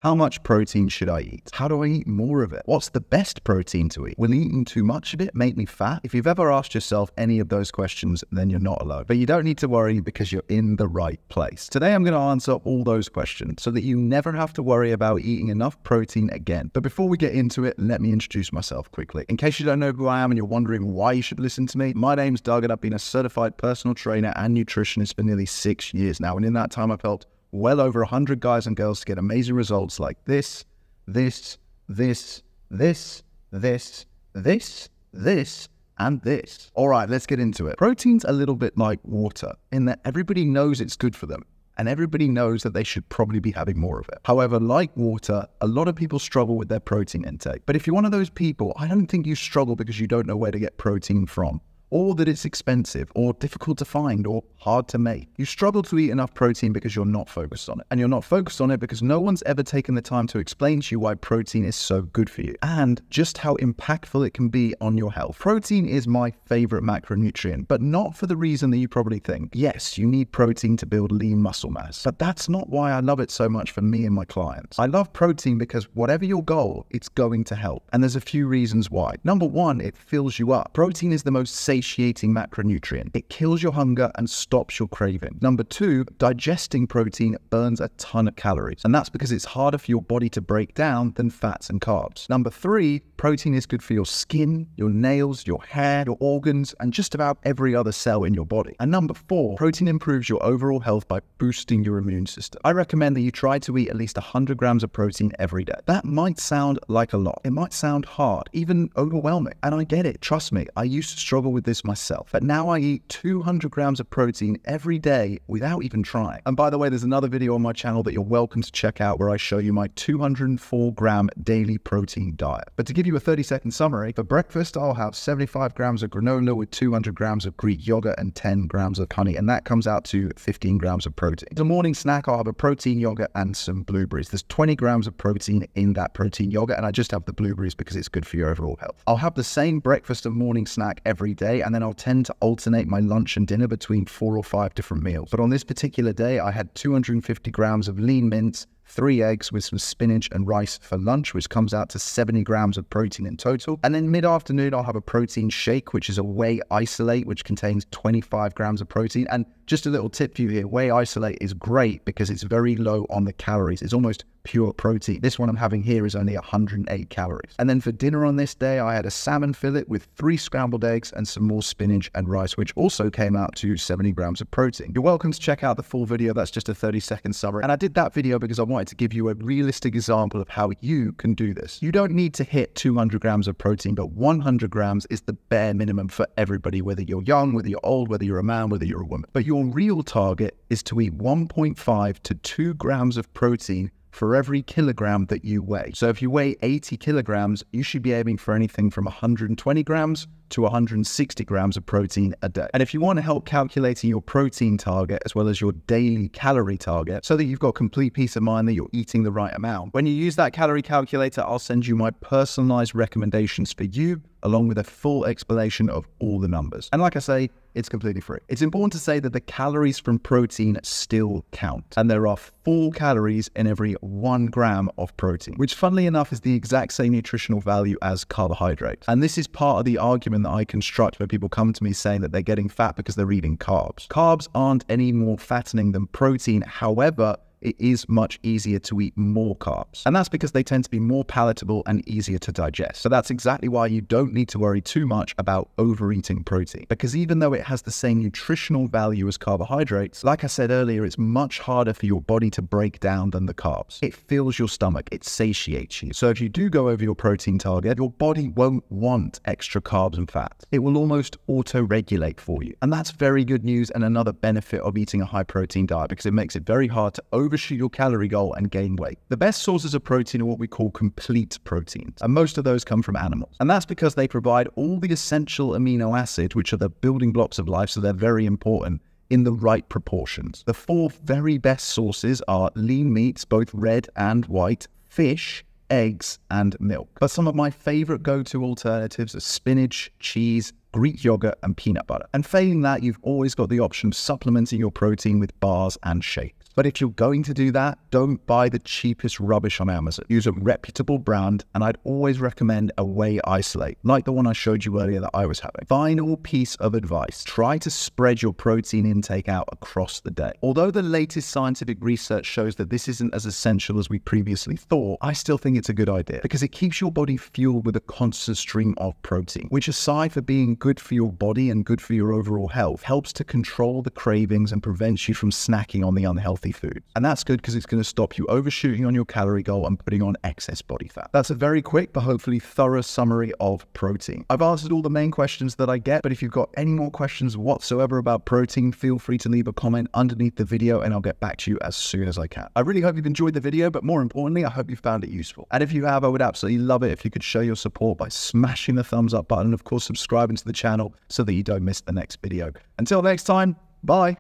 How much protein should I eat? How do I eat more of it? What's the best protein to eat? Will eating too much of it make me fat? If you've ever asked yourself any of those questions, then you're not alone. But you don't need to worry because you're in the right place. Today, I'm going to answer all those questions so that you never have to worry about eating enough protein again. But before we get into it, let me introduce myself quickly. In case you don't know who I am and you're wondering why you should listen to me, my name's Doug and I've been a certified personal trainer and nutritionist for nearly 6 years now. And in that time, I've helped well over 100 guys and girls to get amazing results like this, and this. All right, let's get into it. Protein's a little bit like water in that everybody knows it's good for them and everybody knows that they should probably be having more of it. However, like water, a lot of people struggle with their protein intake. But if you're one of those people, I don't think you struggle because you don't know where to get protein from, or that it's expensive, or difficult to find, or hard to make. You struggle to eat enough protein because you're not focused on it. And you're not focused on it because no one's ever taken the time to explain to you why protein is so good for you, and just how impactful it can be on your health. Protein is my favorite macronutrient, but not for the reason that you probably think. Yes, you need protein to build lean muscle mass, but that's not why I love it so much for me and my clients. I love protein because whatever your goal, it's going to help. And there's a few reasons why. Number one, it fills you up. Protein is the most satiating macronutrient. It kills your hunger and stops your craving. Number two, digesting protein burns a ton of calories, and that's because it's harder for your body to break down than fats and carbs. Number three, protein is good for your skin, your nails, your hair, your organs, and just about every other cell in your body. And number four, protein improves your overall health by boosting your immune system. I recommend that you try to eat at least 100 grams of protein every day. That might sound like a lot. It might sound hard, even overwhelming. And I get it. Trust me, I used to struggle with this myself, but now I eat 200 grams of protein every day without even trying. And by the way, there's another video on my channel that you're welcome to check out where I show you my 204 gram daily protein diet. But to give you a 30-second summary, for breakfast, I'll have 75 grams of granola with 200 grams of Greek yogurt and 10 grams of honey, and that comes out to 15 grams of protein. As a morning snack, I'll have a protein yogurt and some blueberries. There's 20 grams of protein in that protein yogurt, and I just have the blueberries because it's good for your overall health. I'll have the same breakfast and morning snack every day, and then I'll tend to alternate my lunch and dinner between 4 or 5 different meals. But on this particular day, I had 250 grams of lean mince, 3 eggs with some spinach and rice for lunch, which comes out to 70 grams of protein in total. And then mid-afternoon, I'll have a protein shake, which is a whey isolate, which contains 25 grams of protein. And just a little tip for you here, whey isolate is great because it's very low on the calories. It's almost pure protein. This one I'm having here is only 108 calories. And then for dinner on this day, I had a salmon fillet with 3 scrambled eggs and some more spinach and rice, which also came out to 70 grams of protein. You're welcome to check out the full video. That's just a 30-second summary. And I did that video because I wanted to give you a realistic example of how you can do this. You don't need to hit 200 grams of protein, but 100 grams is the bare minimum for everybody, whether you're young, whether you're old, whether you're a man, whether you're a woman. But your real target is to eat 1.5 to 2 grams of protein for every kilogram that you weigh. So if you weigh 80 kilograms, you should be aiming for anything from 120 grams to 160 grams of protein a day. And if you want to help calculating your protein target as well as your daily calorie target so that you've got complete peace of mind that you're eating the right amount, when you use that calorie calculator, I'll send you my personalized recommendations for you along with a full explanation of all the numbers. And like I say, it's completely free. It's important to say that the calories from protein still count. And there are 4 calories in every 1 gram of protein, which funnily enough is the exact same nutritional value as carbohydrates. And this is part of the argument that I construct where people come to me saying that they're getting fat because they're eating carbs. Carbs aren't any more fattening than protein. However, it is much easier to eat more carbs. And that's because they tend to be more palatable and easier to digest. So that's exactly why you don't need to worry too much about overeating protein. Because even though it has the same nutritional value as carbohydrates, like I said earlier, it's much harder for your body to break down than the carbs. It fills your stomach, it satiates you. So if you do go over your protein target, your body won't want extra carbs and fats. It will almost auto-regulate for you. And that's very good news and another benefit of eating a high protein diet because it makes it very hard to overshoot your calorie goal and gain weight. The best sources of protein are what we call complete proteins, and most of those come from animals. And that's because they provide all the essential amino acids, which are the building blocks of life, so they're very important, in the right proportions. The 4 very best sources are lean meats, both red and white, fish, eggs, and milk. But some of my favorite go-to alternatives are spinach, cheese, Greek yogurt, and peanut butter. And failing that, you've always got the option of supplementing your protein with bars and shakes. But if you're going to do that, don't buy the cheapest rubbish on Amazon. Use a reputable brand, and I'd always recommend a Whey Isolate, like the one I showed you earlier that I was having. Final piece of advice: try to spread your protein intake out across the day. Although the latest scientific research shows that this isn't as essential as we previously thought, I still think it's a good idea because it keeps your body fueled with a constant stream of protein, which, aside for being good for your body and good for your overall health, helps to control the cravings and prevents you from snacking on the unhealthy food. And that's good because it's going to stop you overshooting on your calorie goal and putting on excess body fat. That's a very quick but hopefully thorough summary of protein. I've answered all the main questions that I get, but if you've got any more questions whatsoever about protein, feel free to leave a comment underneath the video and I'll get back to you as soon as I can. I really hope you've enjoyed the video, but more importantly, I hope you found it useful. And if you have, I would absolutely love it if you could show your support by smashing the thumbs up button and of course subscribing to the channel so that you don't miss the next video. Until next time, bye.